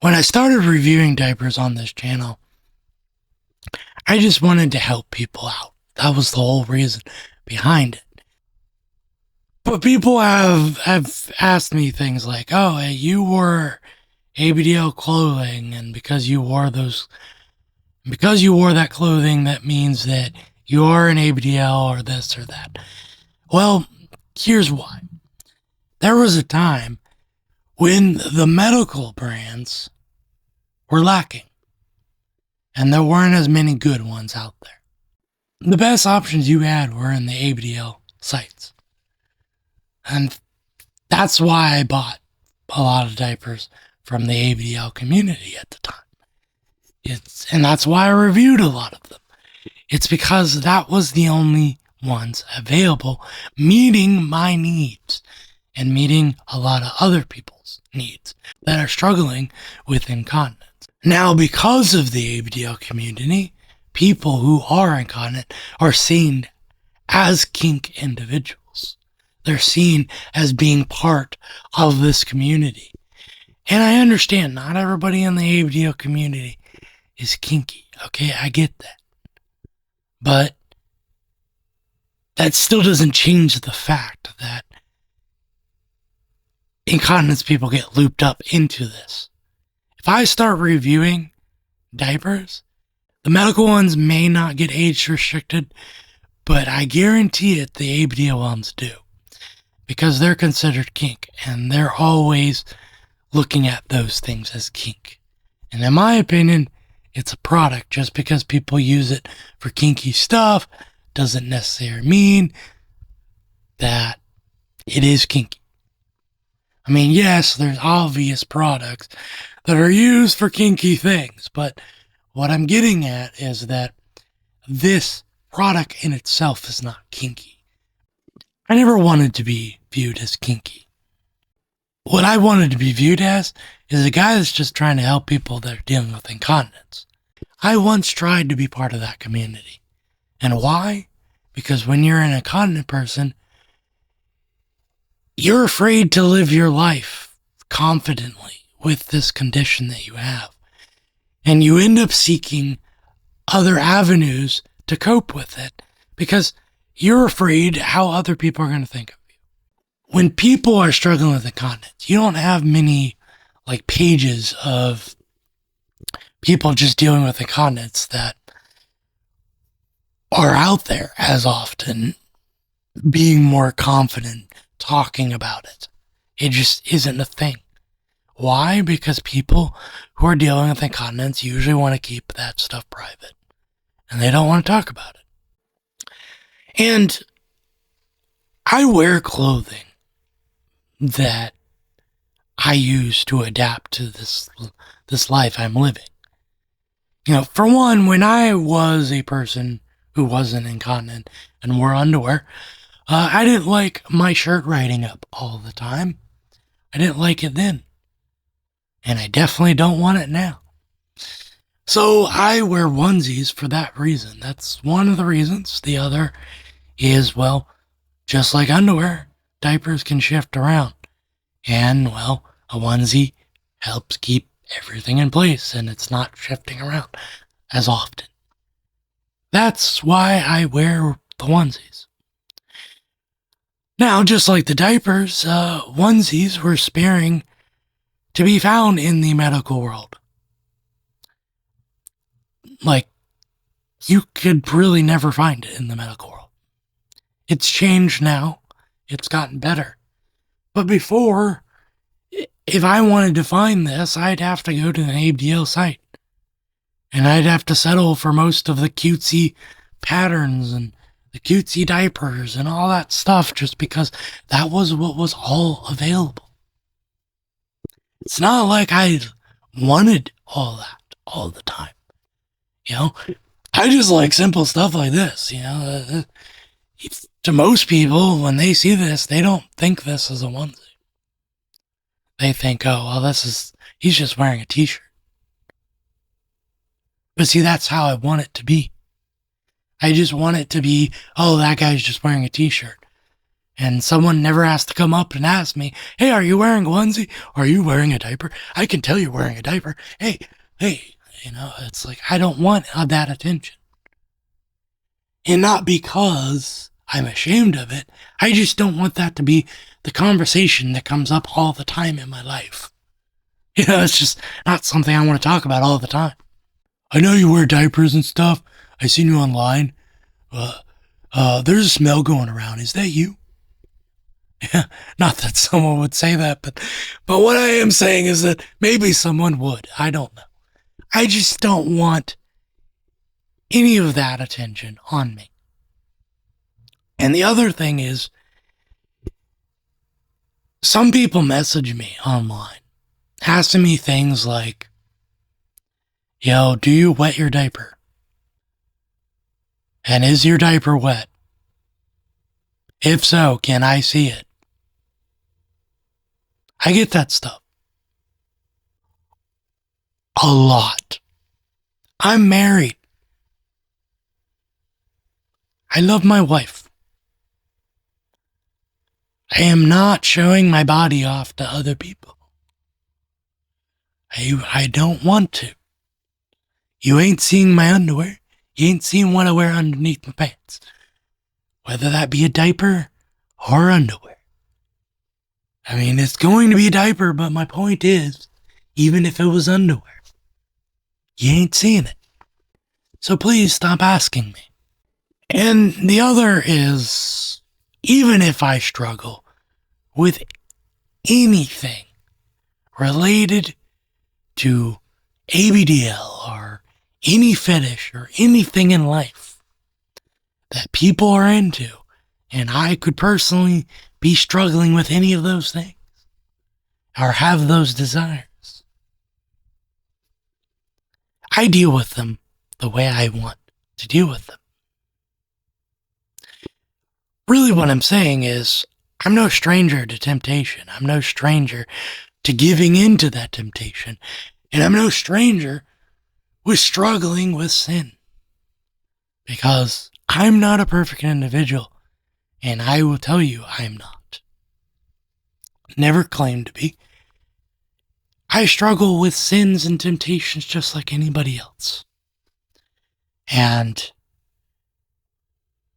When I started reviewing diapers on this channel, I just wanted to help people out. That was the whole reason behind it. But people have asked me things like, oh, hey, you wore ABDL clothing, and because you wore that clothing, that means that you are an ABDL or this or that. Well, here's why. There was a time when the medical brands were lacking, and there weren't as many good ones out there. The best options you had were in the ABDL sites. And that's why I bought a lot of diapers from the ABDL community at the time. And that's why I reviewed a lot of them. It's because that was the only ones available, meeting my needs and meeting a lot of other people's needs that are struggling with incontinence. Now, because of the ABDL community, people who are incontinent are seen as kink individuals. They're seen as being part of this community. And I understand not everybody in the ABDL community is kinky. Okay, I get that. But that still doesn't change the fact that incontinence people get looped up into this. If I start reviewing diapers, the medical ones may not get age restricted, but I guarantee it the ABDL ones do, because they're considered kink, and they're always looking at those things as kink. And in my opinion, it's a product. Just because people use it for kinky stuff doesn't necessarily mean that it is kinky. I mean, yes, there's obvious products that are used for kinky things, but what I'm getting at is that this product in itself is not kinky. I never wanted to be viewed as kinky. What I wanted to be viewed as is a guy that's just trying to help people that are dealing with incontinence. I once tried to be part of that community. And why? Because when you're an incontinent person, you're afraid to live your life confidently with this condition that you have. And you end up seeking other avenues to cope with it because you're afraid how other people are going to think of you. When people are struggling with incontinence, you don't have many pages of people just dealing with incontinence that are out there as often, being more confident, talking about it. It just isn't a thing. Why? Because people who are dealing with incontinence usually want to keep that stuff private, and they don't want to talk about it. And I wear clothing that I use to adapt to this life I'm living. You know, for one, when I was a person who wasn't incontinent and wore underwear, I didn't like my shirt riding up all the time. I didn't like it then. And I definitely don't want it now. So I wear onesies for that reason. That's one of the reasons. The other is, well, just like underwear, diapers can shift around. And, well, a onesie helps keep everything in place and it's not shifting around as often. That's why I wear the onesies. Now, just like the diapers, onesies were sparing to be found in the medical world. You could really never find it in the medical world. It's changed now. It's gotten better. But before, if I wanted to find this, I'd have to go to an ABDL site. And I'd have to settle for most of the cutesy patterns and the cutesy diapers and all that stuff just because that was what was all available. It's not like I wanted all that all the time. You know, I just like simple stuff like this. You know, to most people, when they see this, they don't think this is a onesie. They think, oh, well, he's just wearing a t-shirt. But see, that's how I want it to be. I just want it to be, oh, that guy's just wearing a t-shirt. and someone never has to come up and ask me, hey, are you wearing a onesie? Are you wearing a diaper? I can tell you're wearing a diaper. Hey, it's like, I don't want that attention. And not because I'm ashamed of it. I just don't want that to be the conversation that comes up all the time in my life. It's just not something I want to talk about all the time. I know you wear diapers and stuff. I seen you online. There's a smell going around. Is that you? Yeah, not that someone would say that, but what I am saying is that maybe someone would. I don't know. I just don't want any of that attention on me. And the other thing is, some people message me online, asking me things like, yo, do you wet your diaper? And is your diaper wet? If so, can I see it? I get that stuff. A lot. I'm married. I love my wife. I am not showing my body off to other people. I don't want to. You ain't seeing my underwear. You ain't seeing what I wear underneath my pants. Whether that be a diaper or underwear. I mean, it's going to be a diaper, but my point is, even if it was underwear, you ain't seeing it. So please stop asking me. And the other is, even if I struggle with anything related to ABDL or any fetish or anything in life that people are into, and I could personally be struggling with any of those things or have those desires, I deal with them the way I want to deal with them. Really what I'm saying is, I'm no stranger to temptation. I'm no stranger to giving in to that temptation. And I'm no stranger with struggling with sin. Because I'm not a perfect individual. And I will tell you I'm not. Never claimed to be. I struggle with sins and temptations just like anybody else. And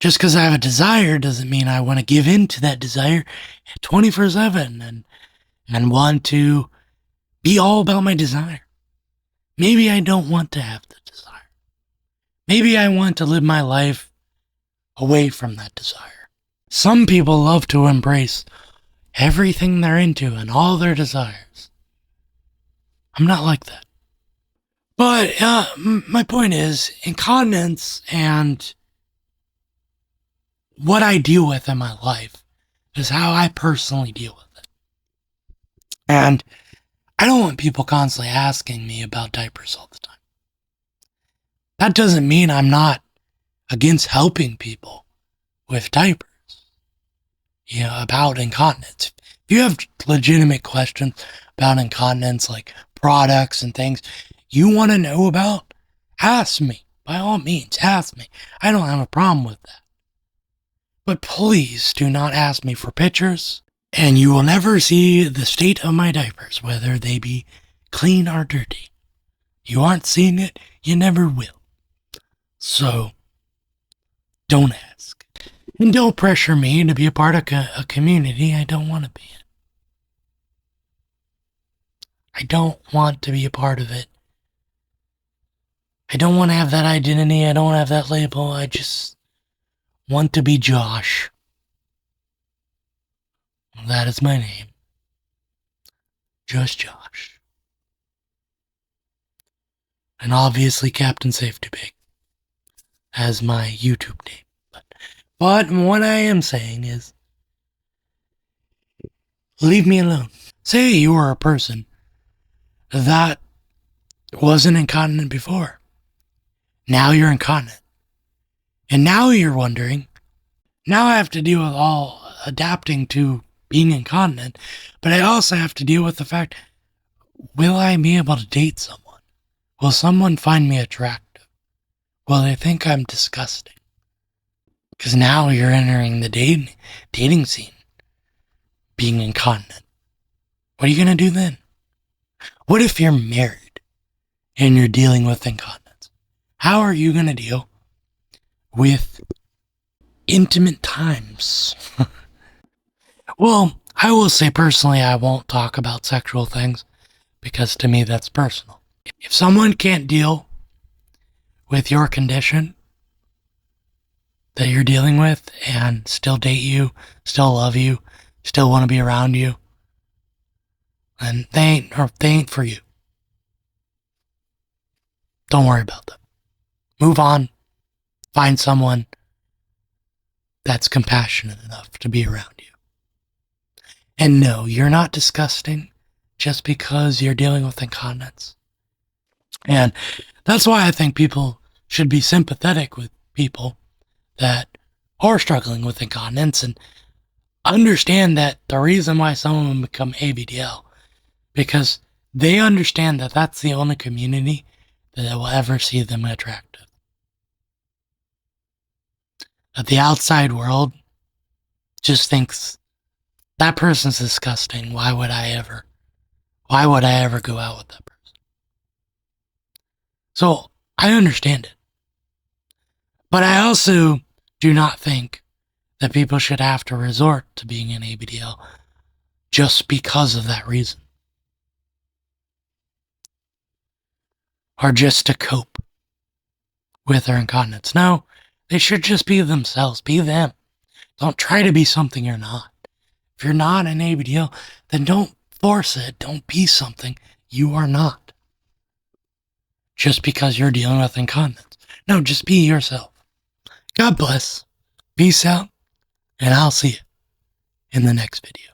just because I have a desire doesn't mean I want to give in to that desire 24/7 and want to be all about my desire. Maybe I don't want to have the desire. Maybe I want to live my life away from that desire. Some people love to embrace everything they're into and all their desires. I'm not like that. But my point is, incontinence and what I deal with in my life is how I personally deal with it. And I don't want people constantly asking me about diapers all the time. That doesn't mean I'm not against helping people with diapers, about incontinence. If you have legitimate questions about incontinence, like products and things you want to know about, ask me. By all means, ask me. I don't have a problem with that. But please do not ask me for pictures, and you will never see the state of my diapers, whether they be clean or dirty. You aren't seeing it, you never will. So, don't ask. And don't pressure me to be a part of a community I don't want to be in. I don't want to be a part of it. I don't want to have that identity, I don't have that label, I just want to be Josh. That is my name. Just Josh. And obviously Captain Safety Pig as my YouTube name. But what I am saying is, leave me alone. Say you were a person that wasn't incontinent before. Now you're incontinent. And now you're wondering, now I have to deal with all adapting to being incontinent, but I also have to deal with the fact, will I be able to date someone? Will someone find me attractive? Will they think I'm disgusting? Because now you're entering the dating scene, being incontinent. What are you going to do then? What if you're married and you're dealing with incontinence? How are you going to deal with intimate times? Well, I will say personally, I won't talk about sexual things because to me that's personal. If someone can't deal with your condition that you're dealing with and still date you, still love you, still want to be around you, then they ain't for you. Don't worry about them. Move on. Find someone that's compassionate enough to be around you. And no, you're not disgusting just because you're dealing with incontinence. And that's why I think people should be sympathetic with people that are struggling with incontinence and understand that the reason why some of them become ABDL, because they understand that that's the only community that will ever see them attractive. That the outside world just thinks that person's disgusting. Why would I ever go out with that person? So I understand it. But I also do not think that people should have to resort to being an ABDL just because of that reason. Or just to cope with their incontinence. No, they should just be themselves. Be them. Don't try to be something you're not. If you're not an ABDL, then don't force it. Don't be something you are not. Just because you're dealing with incontinence. No, just be yourself. God bless. Peace out. And I'll see you in the next video.